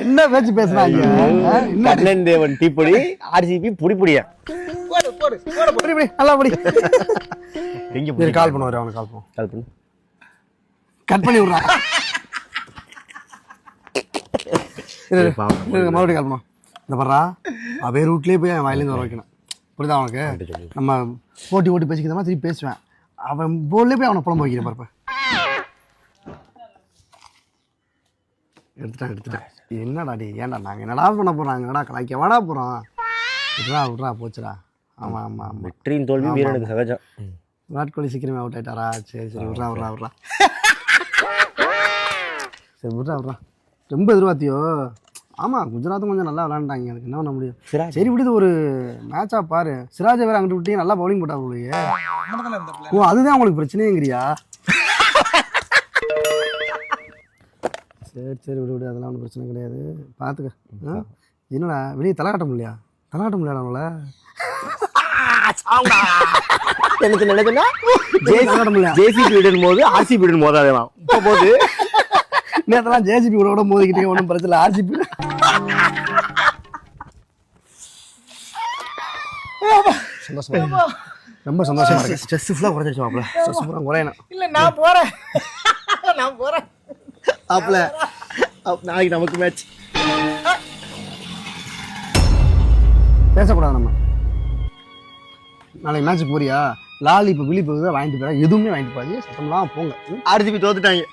என்ன பேச்சு பேசுறாங்க? கண்ணன் தேவன் டீப்பொடி, ஆர்சிபி புடிப்புடியா. நல்லா படி. எங்க கால் பண்ணுவாரு, அவனுக்கு கால் பண்ணுவோம். கால் பண்ணு. கட் பண்ணி விடுறா. மறுபடியும் கால் பண்ணுவோம். இந்த பண்றா அதே ரூட்லயே போய் அவன் வாயிலேருந்து வர வைக்கணும். புரியுதா அவனுக்கு? நம்ம போட்டி ஓட்டி பேசிக்கிற மாதிரி திருப்பி பேசுவேன். அவன் போர்ட்லேயே போய் அவனை புலம்ப வைக்கிறேன் பாருப்ப. எடுத்துட்டேன். என்னடா டி, ஏன்டா நாங்கள் என்னடா பண்ண போகிறோம்? என்னடா கலாய்க்க வாடா போகிறோம்? விட்றா போச்சுடா. ஆமாம். வெற்றியின் தோல்வி வீரனுக்கு சகஜம். விராட் கோலி சீக்கிரமே அவுட் ஆயிட்டாரா? சரி விட்றா. சரி விட்றா. ரொம்ப எதிர்பார்த்தியோ? ஆமாம், குஜராத்தும் கொஞ்சம் நல்லா விளாண்டாங்க. அதுக்கு என்ன பண்ண முடியும்? சரி விடுது, ஒரு மேட்சாக பாரு. சிராஜை வேறு அங்கிட்டு விட்டு நல்லா பவுலிங் போட்டா போலையே. ஓ, அதுதான் உங்களுக்கு பிரச்சனைங்கிறியா? சரி விடு, அதெல்லாம் ஒன்றும் பிரச்சனை கிடையாது. பார்த்துக்க. என்னடா வெளியே தலாட்டம் இல்லையா நம்மள? எனக்கு நினைச்சுன்னா ஜேசிபி விடும் போது ஆர்சிபி விடும் மோதாதான் இப்போ போது. நேரத்தெல்லாம் ஜேசிபி கூட மோதிக்கிட்டே ஒன்றும் பிரச்சனை இல்லை. ஆர்சிபி ரொம்ப சந்தோஷமா இருக்கு. ஸ்ட்ரெஸ் ஃபுல்லாக குறைஞ்சிருச்சு மாப்பிள்ள. ஸ்ட்ரெஸ் ஃபுல்லாக குறையணும். இல்லை நான் போகிறேன். மாப்பிள்ள நாளைக்கு நமக்கு மேட்ச். பேசக்கூடாது நம்ம. நாளைக்கு மேட்ச்சுக்கு போறியா? லாலி இப்போ விழி போகுது, வாங்கிட்டு போறா. எதுவுமே வாங்கிட்டு போகாது. சத்தம்லாம் போங்க. ஆர்சிபி தோத்துட்டாங்க.